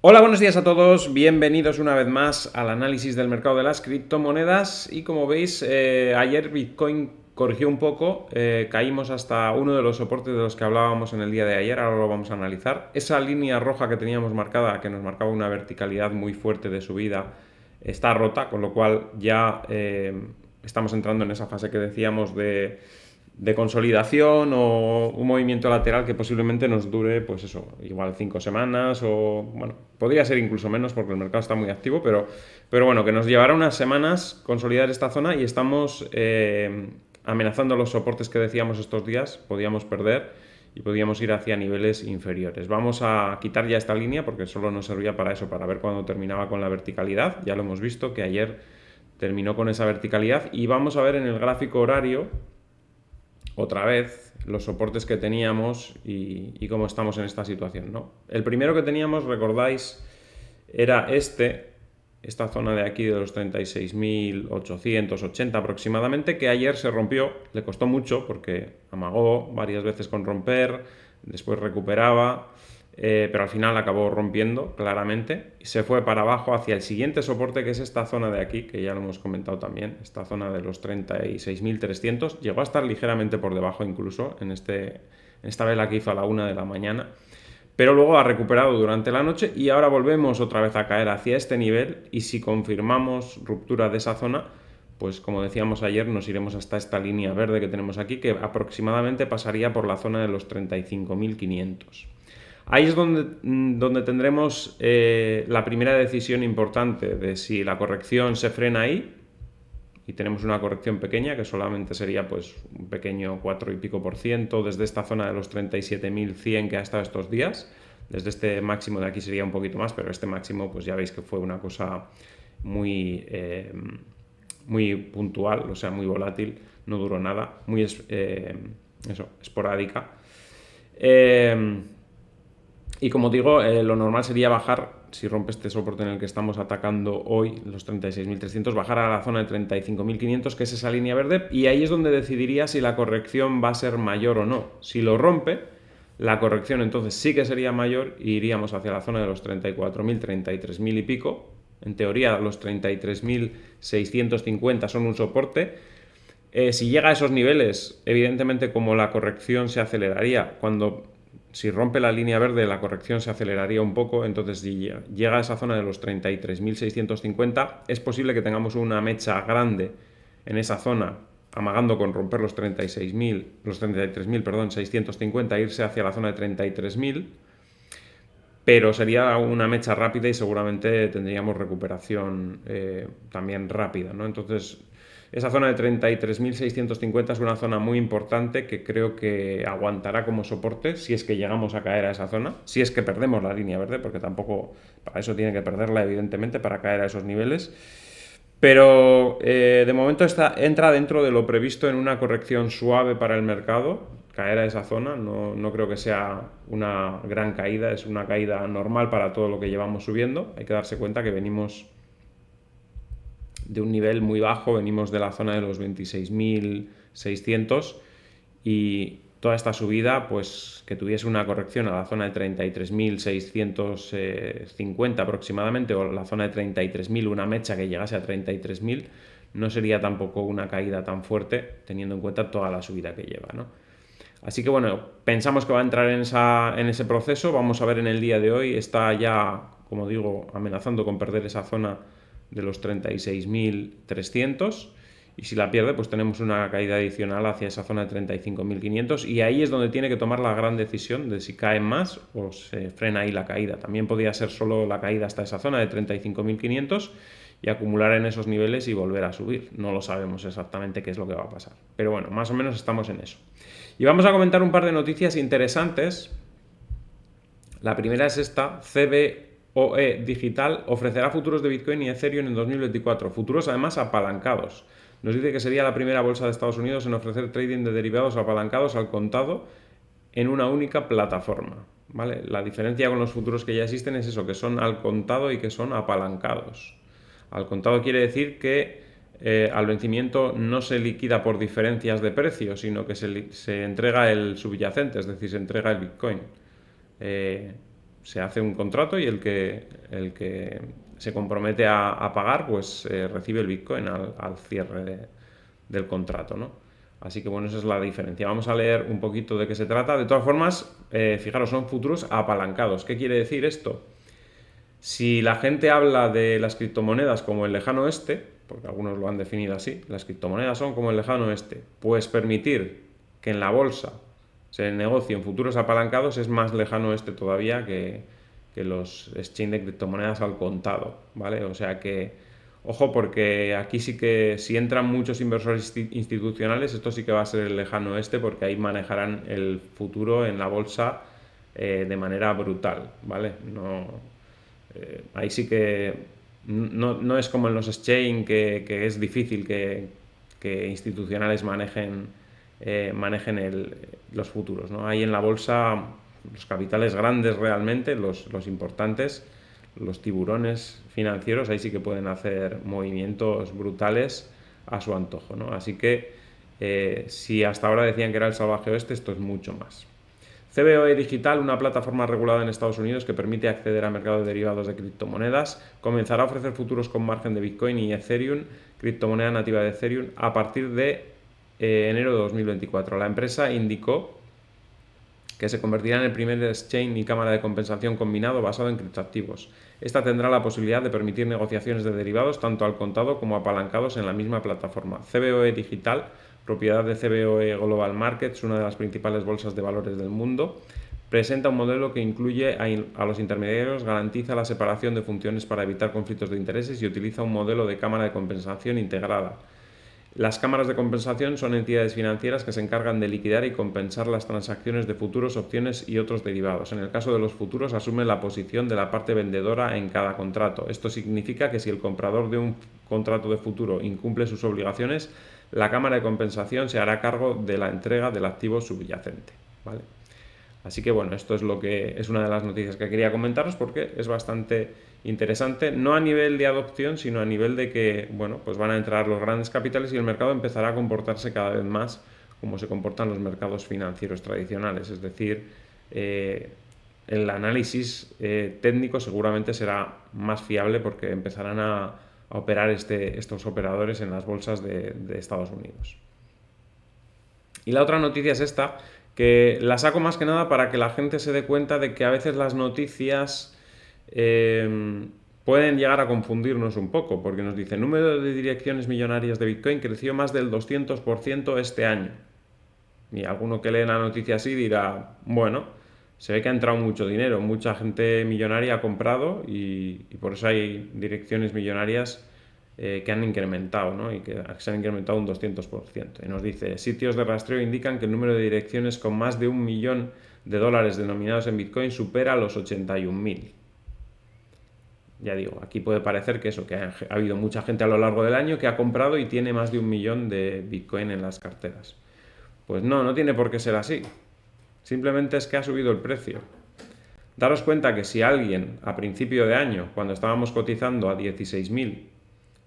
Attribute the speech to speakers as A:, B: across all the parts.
A: Hola, buenos días a todos, bienvenidos una vez más al análisis del mercado de las criptomonedas y como veis ayer Bitcoin corrigió un poco, caímos hasta uno de los soportes de los que hablábamos en el día de ayer, ahora lo vamos a analizar. Esa línea roja que teníamos marcada, que nos marcaba una verticalidad muy fuerte de subida, está rota, con lo cual ya estamos entrando en esa fase que decíamos de consolidación o un movimiento lateral que posiblemente nos dure, pues eso, igual 5 semanas o, bueno, podría ser incluso menos porque el mercado está muy activo, pero bueno, que nos llevará unas semanas consolidar esta zona y estamos amenazando los soportes que decíamos estos días, podíamos perder y podíamos ir hacia niveles inferiores. Vamos a quitar ya esta línea porque solo nos servía para eso, para ver cuándo terminaba con la verticalidad. Ya lo hemos visto que ayer terminó con esa verticalidad y vamos a ver en el gráfico horario otra vez los soportes que teníamos y cómo estamos en esta situación, ¿no? El primero que teníamos, recordáis, era esta zona de aquí de los 36.880 aproximadamente, que ayer se rompió, le costó mucho porque amagó varias veces con romper, después recuperaba, pero al final acabó rompiendo claramente y se fue para abajo hacia el siguiente soporte, que es esta zona de aquí, que ya lo hemos comentado también, esta zona de los 36.300, llegó a estar ligeramente por debajo incluso en esta vela que hizo a la 1 de la mañana, pero luego ha recuperado durante la noche y ahora volvemos otra vez a caer hacia este nivel y si confirmamos ruptura de esa zona, pues como decíamos ayer, nos iremos hasta esta línea verde que tenemos aquí, que aproximadamente pasaría por la zona de los 35.500. Ahí es donde tendremos la primera decisión importante de si la corrección se frena ahí y tenemos una corrección pequeña que solamente sería pues un pequeño 4 y pico por ciento desde esta zona de los 37.100 que ha estado estos días. Desde este máximo de aquí sería un poquito más, pero este máximo pues ya veis que fue una cosa muy puntual, o sea, muy volátil, no duró nada, muy esporádica. Y como digo, lo normal sería bajar, si rompe este soporte en el que estamos atacando hoy, los 36.300, bajar a la zona de 35.500, que es esa línea verde, y ahí es donde decidiría si la corrección va a ser mayor o no. Si lo rompe, la corrección entonces sí que sería mayor y iríamos hacia la zona de los 34.000, 33.000 y pico. En teoría, los 33.650 son un soporte. Si llega a esos niveles, evidentemente como la corrección se aceleraría, si rompe la línea verde la corrección se aceleraría un poco, entonces si llega a esa zona de los 33.650 es posible que tengamos una mecha grande en esa zona, amagando con romper los 33.650, irse hacia la zona de 33.000, pero sería una mecha rápida y seguramente tendríamos recuperación también rápida, ¿no? Entonces, esa zona de 33.650 es una zona muy importante que creo que aguantará como soporte si es que llegamos a caer a esa zona, si es que perdemos la línea verde, porque tampoco para eso tiene que perderla, evidentemente, para caer a esos niveles. Pero de momento entra dentro de lo previsto en una corrección suave para el mercado. Caer a esa zona no creo que sea una gran caída, es una caída normal para todo lo que llevamos subiendo. Hay que darse cuenta que venimos de un nivel muy bajo, venimos de la zona de los 26.600 y toda esta subida, pues que tuviese una corrección a la zona de 33.650 aproximadamente, o la zona de 33.000, una mecha que llegase a 33.000, no sería tampoco una caída tan fuerte, teniendo en cuenta toda la subida que lleva, ¿no? Así que bueno, pensamos que va a entrar en ese proceso, vamos a ver en el día de hoy, está ya, como digo, amenazando con perder esa zona de los 36.300 y si la pierde pues tenemos una caída adicional hacia esa zona de 35.500 y ahí es donde tiene que tomar la gran decisión de si cae más o se frena ahí la caída. También podría ser solo la caída hasta esa zona de 35.500 y acumular en esos niveles y volver a subir. No lo sabemos exactamente qué es lo que va a pasar, pero bueno, más o menos estamos en eso. Y vamos a comentar un par de noticias interesantes. La primera es esta: CBOE Digital ofrecerá futuros de Bitcoin y Ethereum en 2024. Futuros además apalancados. Nos dice que sería la primera bolsa de Estados Unidos en ofrecer trading de derivados apalancados al contado en una única plataforma. ¿Vale? La diferencia con los futuros que ya existen es eso, que son al contado y que son apalancados. Al contado quiere decir que al vencimiento no se liquida por diferencias de precio, sino que se entrega el subyacente, es decir, se entrega el Bitcoin. se hace un contrato y el que se compromete a pagar, pues recibe el Bitcoin al cierre del contrato, ¿no? Así que bueno, esa es la diferencia. Vamos a leer un poquito de qué se trata. De todas formas, fijaros, son futuros apalancados. ¿Qué quiere decir esto? Si la gente habla de las criptomonedas como el lejano oeste, porque algunos lo han definido así, las criptomonedas son como el lejano oeste, pues permitir que en la bolsa se negocie en futuros apalancados es más lejano oeste todavía que los exchange de criptomonedas al contado, ¿vale? O sea que, ojo, porque aquí sí que si entran muchos inversores institucionales, esto sí que va a ser el lejano oeste, porque ahí manejarán el futuro en la bolsa de manera brutal, ¿vale? Ahí sí que no es como en los exchange que es difícil que institucionales manejen los futuros, ¿no? Ahí en la bolsa los capitales grandes realmente, los importantes, los tiburones financieros, ahí sí que pueden hacer movimientos brutales a su antojo, ¿no? Así que si hasta ahora decían que era el salvaje oeste, esto es mucho más. CBOE Digital, una plataforma regulada en Estados Unidos que permite acceder a mercados de derivados de criptomonedas, comenzará a ofrecer futuros con margen de Bitcoin y Ethereum, criptomoneda nativa de Ethereum, a partir de enero de 2024. La empresa indicó que se convertirá en el primer exchange y cámara de compensación combinado basado en criptoactivos. Esta tendrá la posibilidad de permitir negociaciones de derivados tanto al contado como apalancados en la misma plataforma. CBOE Digital, propiedad de CBOE Global Markets, una de las principales bolsas de valores del mundo, presenta un modelo que incluye a los intermediarios, garantiza la separación de funciones para evitar conflictos de intereses y utiliza un modelo de cámara de compensación integrada. Las cámaras de compensación son entidades financieras que se encargan de liquidar y compensar las transacciones de futuros, opciones y otros derivados. En el caso de los futuros, asume la posición de la parte vendedora en cada contrato. Esto significa que si el comprador de un contrato de futuro incumple sus obligaciones, la cámara de compensación se hará cargo de la entrega del activo subyacente, ¿vale? Así que bueno, esto es lo que es una de las noticias que quería comentaros porque es bastante interesante, no a nivel de adopción, sino a nivel de que, bueno, pues van a entrar los grandes capitales y el mercado empezará a comportarse cada vez más como se comportan los mercados financieros tradicionales, es decir, el análisis técnico seguramente será más fiable porque empezarán a operar estos operadores en las bolsas de Estados Unidos. Y la otra noticia es esta, que la saco más que nada para que la gente se dé cuenta de que a veces las noticias pueden llegar a confundirnos un poco, porque nos dice, número de direcciones millonarias de Bitcoin creció más del 200% este año. Y alguno que lee la noticia así dirá, bueno, se ve que ha entrado mucho dinero, mucha gente millonaria ha comprado y por eso hay direcciones millonarias que han incrementado, ¿no? Y que se han incrementado un 200%. Y nos dice, sitios de rastreo indican que el número de direcciones con más de $1 millón denominados en Bitcoin supera los 81.000. Ya digo, aquí puede parecer que eso, que ha habido mucha gente a lo largo del año que ha comprado y tiene más de 1 millón de Bitcoin en las carteras. Pues no tiene por qué ser así. Simplemente es que ha subido el precio. Daros cuenta que si alguien a principio de año, cuando estábamos cotizando a 16.000,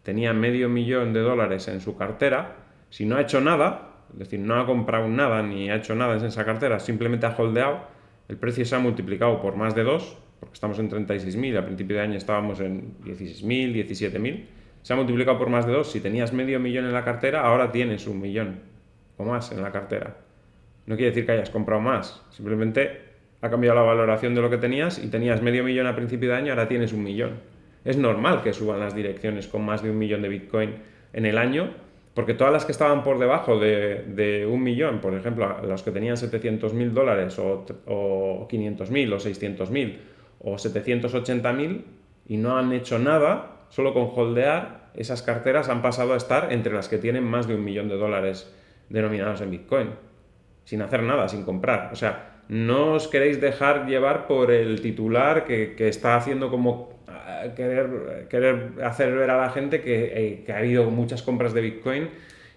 A: tenía $500.000 en su cartera, si no ha hecho nada, es decir, no ha comprado nada ni ha hecho nada en esa cartera, simplemente ha holdeado, el precio se ha multiplicado por más de 2, porque estamos en 36.000, a principio de año estábamos en 16.000, 17.000, se ha multiplicado por más de 2, si tenías $500.000 en la cartera, ahora tienes 1 millón o más en la cartera. No quiere decir que hayas comprado más, simplemente ha cambiado la valoración de lo que tenías y tenías $500.000 a principio de año, ahora tienes 1 millón. Es normal que suban las direcciones con más de 1 millón de Bitcoin en el año, porque todas las que estaban por debajo de 1 millón, por ejemplo, las que tenían $700.000 o 500.000 o 600.000 o 780.000 y no han hecho nada, solo con holdear, esas carteras han pasado a estar entre las que tienen más de $1 millón denominados en Bitcoin, sin hacer nada, sin comprar. O sea, no os queréis dejar llevar por el titular que está haciendo como querer hacer ver a la gente que ha habido muchas compras de Bitcoin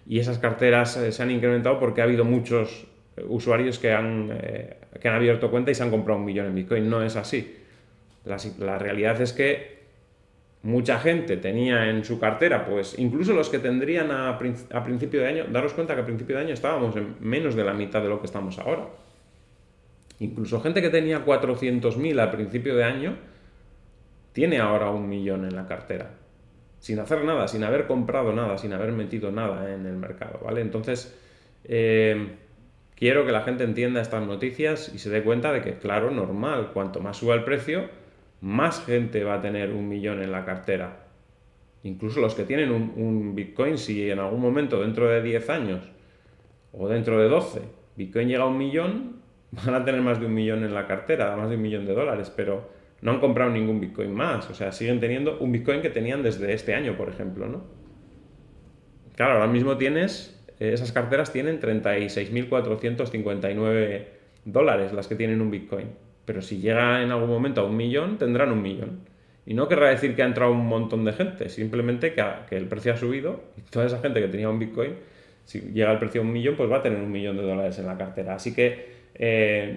A: y esas carteras se han incrementado porque ha habido muchos usuarios que han abierto cuenta y se han comprado 1 millón en Bitcoin. No es así. La realidad es que mucha gente tenía en su cartera, pues incluso los que tendrían a principio de año, daros cuenta que a principio de año estábamos en menos de la mitad de lo que estamos ahora. Incluso gente que tenía 400.000 al principio de año, tiene ahora 1 millón en la cartera. Sin hacer nada, sin haber comprado nada, sin haber metido nada en el mercado, ¿vale? Entonces, quiero que la gente entienda estas noticias y se dé cuenta de que, claro, normal, cuanto más suba el precio, más gente va a tener 1 millón en la cartera. Incluso los que tienen un Bitcoin, si en algún momento dentro de 10 años o dentro de 12 Bitcoin llega a 1 millón, van a tener más de 1 millón en la cartera, más de 1 millón de dólares, pero no han comprado ningún Bitcoin más. O sea, siguen teniendo un Bitcoin que tenían desde este año, por ejemplo, ¿no? Claro, ahora mismo esas carteras tienen 36.459 dólares las que tienen un Bitcoin. Pero si llega en algún momento a 1 millón, tendrán 1 millón. Y no querrá decir que ha entrado un montón de gente, simplemente que el precio ha subido y toda esa gente que tenía un Bitcoin, si llega el precio a 1 millón, pues va a tener 1 millón de dólares en la cartera. Así que,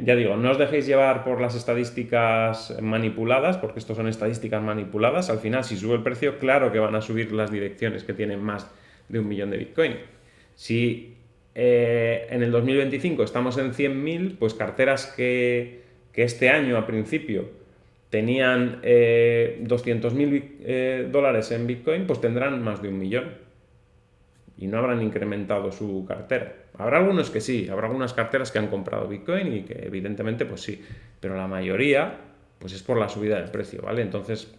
A: ya digo, no os dejéis llevar por las estadísticas manipuladas, porque esto son estadísticas manipuladas. Al final, si sube el precio, claro que van a subir las direcciones que tienen más de 1 millón de Bitcoin. Si en el 2025 estamos en 100.000, pues carteras que este año a principio tenían 200.000 dólares en Bitcoin, pues tendrán más de 1 millón y no habrán incrementado su cartera. Habrá algunos que sí, habrá algunas carteras que han comprado Bitcoin y que evidentemente pues sí, pero la mayoría pues es por la subida del precio, ¿vale? Entonces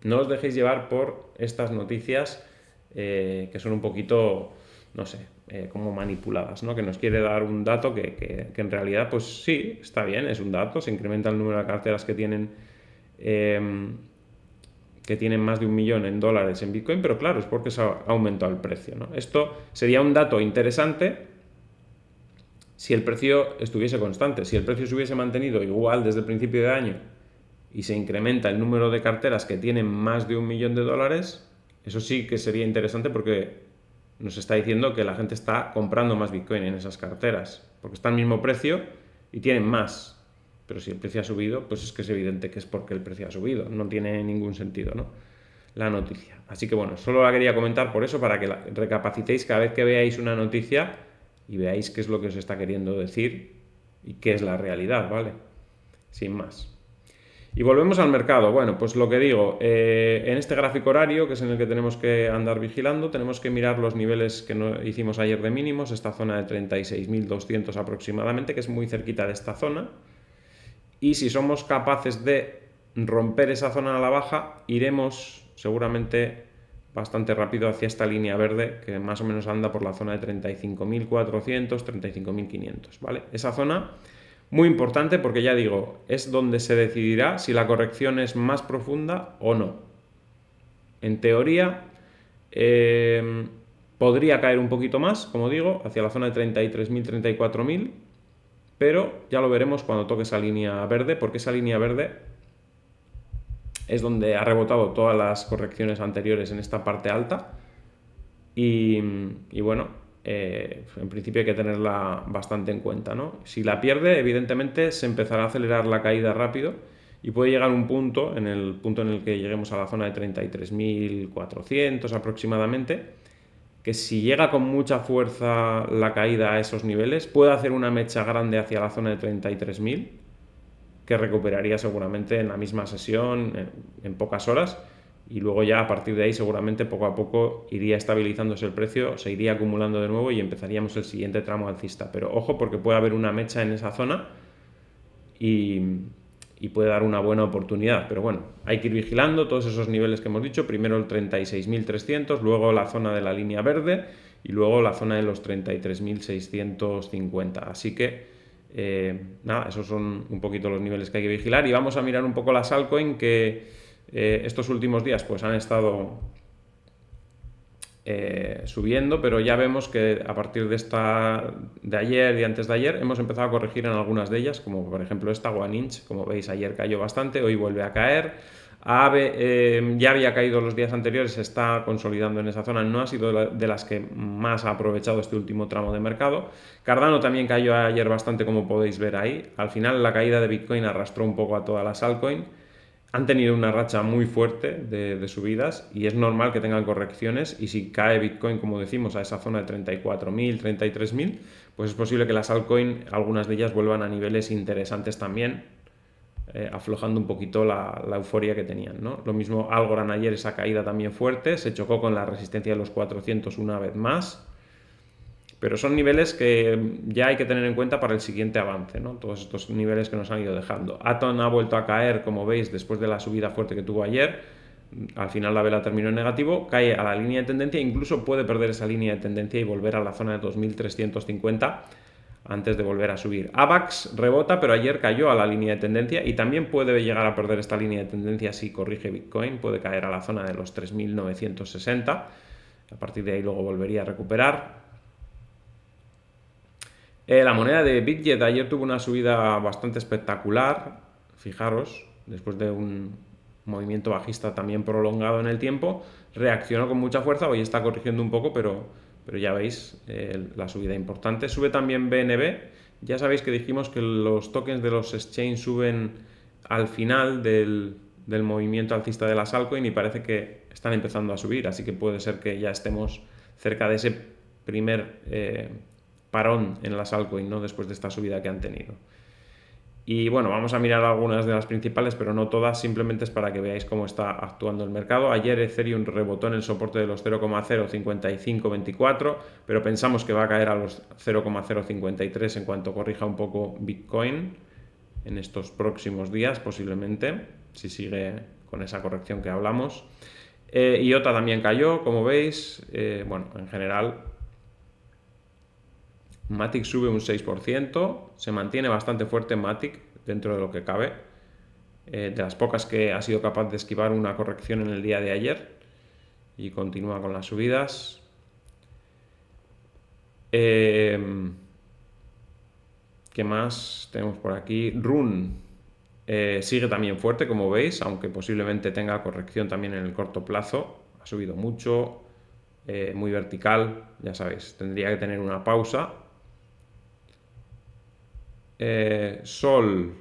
A: no os dejéis llevar por estas noticias que son un poquito, no sé, como manipuladas, ¿no? Que nos quiere dar un dato que en realidad pues sí, está bien, es un dato, se incrementa el número de carteras que tienen más de 1 millón en dólares en Bitcoin, pero claro, es porque se ha aumentado el precio, ¿no? Esto sería un dato interesante si el precio estuviese constante. Si el precio se hubiese mantenido igual desde el principio de año y se incrementa el número de carteras que tienen más de 1 millón de dólares, eso sí que sería interesante porque nos está diciendo que la gente está comprando más Bitcoin en esas carteras, porque está al mismo precio y tienen más. Pero si el precio ha subido, pues es que es evidente que es porque el precio ha subido. No tiene ningún sentido, ¿no? La noticia. Así que bueno, solo la quería comentar por eso, para que recapacitéis cada vez que veáis una noticia y veáis qué es lo que os está queriendo decir y qué es la realidad, ¿vale? Sin más. Y volvemos al mercado. Bueno, pues lo que digo, en este gráfico horario, que es en el que tenemos que andar vigilando, tenemos que mirar los niveles que hicimos ayer de mínimos, esta zona de 36.200 aproximadamente, que es muy cerquita de esta zona. Y si somos capaces de romper esa zona a la baja, iremos seguramente bastante rápido hacia esta línea verde, que más o menos anda por la zona de 35.400, 35.500, ¿vale? Esa zona, muy importante porque ya digo, es donde se decidirá si la corrección es más profunda o no. En teoría, podría caer un poquito más, como digo, hacia la zona de 33.000, 34.000, pero ya lo veremos cuando toque esa línea verde, porque esa línea verde es donde ha rebotado todas las correcciones anteriores en esta parte alta y bueno, en principio hay que tenerla bastante en cuenta, ¿no? Si la pierde, evidentemente se empezará a acelerar la caída rápido y puede llegar un punto, en el que lleguemos a la zona de 33.400 aproximadamente, que si llega con mucha fuerza la caída a esos niveles, puede hacer una mecha grande hacia la zona de 33.000, que recuperaría seguramente en la misma sesión, en pocas horas, y luego ya a partir de ahí seguramente poco a poco iría estabilizándose el precio, se iría acumulando de nuevo y empezaríamos el siguiente tramo alcista. Pero ojo, porque puede haber una mecha en esa zona y puede dar una buena oportunidad, pero bueno, hay que ir vigilando todos esos niveles que hemos dicho, primero el 36.300, luego la zona de la línea verde y luego la zona de los 33.650, así que nada, esos son un poquito los niveles que hay que vigilar y vamos a mirar un poco las altcoins que estos últimos días pues han estado subiendo, pero ya vemos que a partir de ayer y antes de ayer hemos empezado a corregir en algunas de ellas, como por ejemplo esta OneInch, como veis ayer cayó bastante, hoy vuelve a caer. AVE ya había caído los días anteriores, se está consolidando en esa zona, no ha sido de las que más ha aprovechado este último tramo de mercado. Cardano también cayó ayer bastante, como podéis ver ahí. Al final la caída de Bitcoin arrastró un poco a todas las altcoins. han tenido una racha muy fuerte de subidas y es normal que tengan correcciones, y si cae Bitcoin, como decimos, a esa zona de 34.000, 33.000, pues es posible que las altcoins, algunas de ellas, vuelvan a niveles interesantes también, aflojando un poquito la euforia que tenían, ¿no? Lo mismo Algorand ayer, esa caída también fuerte, se chocó con la resistencia de los 400 una vez más, pero son niveles que ya hay que tener en cuenta para el siguiente avance, ¿no? Todos estos niveles que nos han ido dejando. Atom ha vuelto a caer, como veis, después de la subida fuerte que tuvo ayer. Al final la vela terminó en negativo, cae a la línea de tendencia, incluso puede perder esa línea de tendencia y volver a la zona de 2350 antes de volver a subir. AVAX rebota, pero ayer cayó a la línea de tendencia y también puede llegar a perder esta línea de tendencia si corrige Bitcoin, puede caer a la zona de los 3.960, a partir de ahí luego volvería a recuperar. La moneda de Bitget ayer tuvo una subida bastante espectacular, fijaros, después de un movimiento bajista también prolongado en el tiempo, reaccionó con mucha fuerza, hoy está corrigiendo un poco, pero ya veis la subida importante. Sube también BNB, ya sabéis que dijimos que los tokens de los exchange suben al final del movimiento alcista de las altcoins y parece que están empezando a subir, así que puede ser que ya estemos cerca de ese primer parón en las altcoins, ¿no? Después de esta subida que han tenido. Y bueno, vamos a mirar algunas de las principales, pero no todas, simplemente es para que veáis cómo está actuando el mercado. Ayer Ethereum rebotó en el soporte de los 0,05524, pero pensamos que va a caer a los 0,053 en cuanto corrija un poco Bitcoin en estos próximos días, posiblemente, si sigue con esa corrección que hablamos. IOTA también cayó, como veis. Bueno, en general Matic sube un 6%, se mantiene bastante fuerte Matic dentro de lo que cabe, de las pocas que ha sido capaz de esquivar una corrección en el día de ayer y continúa con las subidas. ¿Qué más tenemos por aquí? Rune sigue también fuerte, como veis, aunque posiblemente tenga corrección también en el corto plazo, ha subido mucho, muy vertical, ya sabéis, tendría que tener una pausa. Sol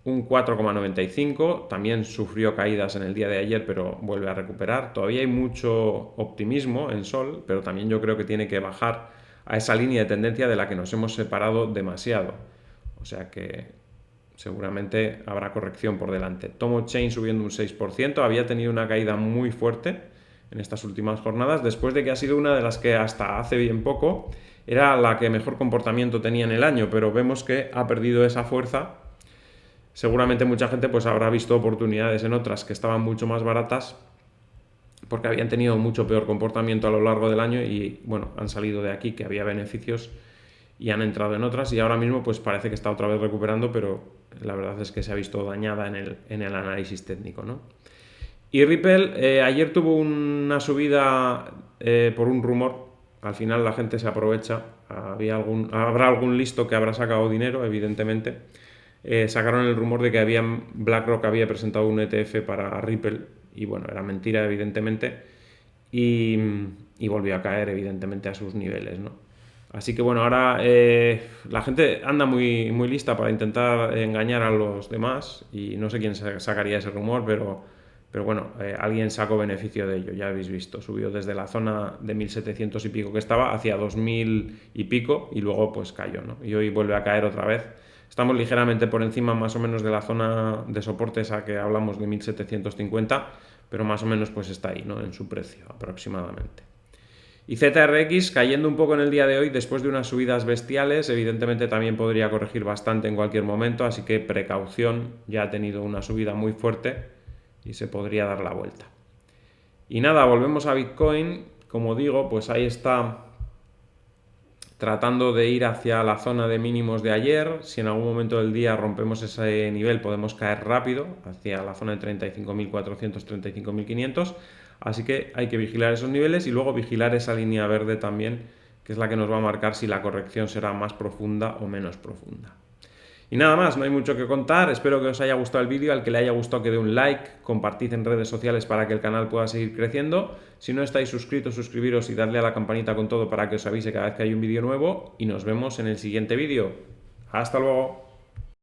A: un 4,95, también sufrió caídas en el día de ayer, pero vuelve a recuperar. Todavía hay mucho optimismo en Sol, pero también yo creo que tiene que bajar a esa línea de tendencia de la que nos hemos separado demasiado. O sea que seguramente habrá corrección por delante. Tomo Chain subiendo un 6%, había tenido una caída muy fuerte en estas últimas jornadas, después de que ha sido una de las que hasta hace bien poco era la que mejor comportamiento tenía en el año, pero vemos que ha perdido esa fuerza. Seguramente mucha gente pues habrá visto oportunidades en otras que estaban mucho más baratas porque habían tenido mucho peor comportamiento a lo largo del año y bueno, han salido de aquí que había beneficios y han entrado en otras, y ahora mismo pues parece que está otra vez recuperando, pero la verdad es que se ha visto dañada en el análisis técnico, ¿no? Y Ripple ayer tuvo una subida por un rumor. Al final la gente se aprovecha, habrá algún listo que habrá sacado dinero, evidentemente. Sacaron el rumor de que BlackRock había presentado un ETF para Ripple, y bueno, era mentira, evidentemente, y volvió a caer, evidentemente, a sus niveles, ¿no? Así que bueno, ahora la gente anda muy, muy lista para intentar engañar a los demás, y no sé quién sacaría ese rumor, pero bueno, alguien sacó beneficio de ello, ya habéis visto, subió desde la zona de 1.700 y pico que estaba hacia 2.000 y pico y luego pues cayó, ¿no? Y hoy vuelve a caer otra vez. Estamos ligeramente por encima más o menos de la zona de soporte esa que hablamos de 1.750, pero más o menos pues está ahí, ¿no? En su precio aproximadamente. Y ZRX cayendo un poco en el día de hoy después de unas subidas bestiales, evidentemente también podría corregir bastante en cualquier momento, así que precaución, ya ha tenido una subida muy fuerte y se podría dar la vuelta. Y nada, volvemos a Bitcoin. Como digo, pues ahí está tratando de ir hacia la zona de mínimos de ayer. Si en algún momento del día rompemos ese nivel, podemos caer rápido hacia la zona de 35.400, 35.500. Así que hay que vigilar esos niveles y luego vigilar esa línea verde también, que es la que nos va a marcar si la corrección será más profunda o menos profunda. Y nada más, no hay mucho que contar, espero que os haya gustado el vídeo, al que le haya gustado que dé un like, compartid en redes sociales para que el canal pueda seguir creciendo. Si no estáis suscritos, suscribiros y darle a la campanita con todo para que os avise cada vez que hay un vídeo nuevo, y nos vemos en el siguiente vídeo. ¡Hasta luego!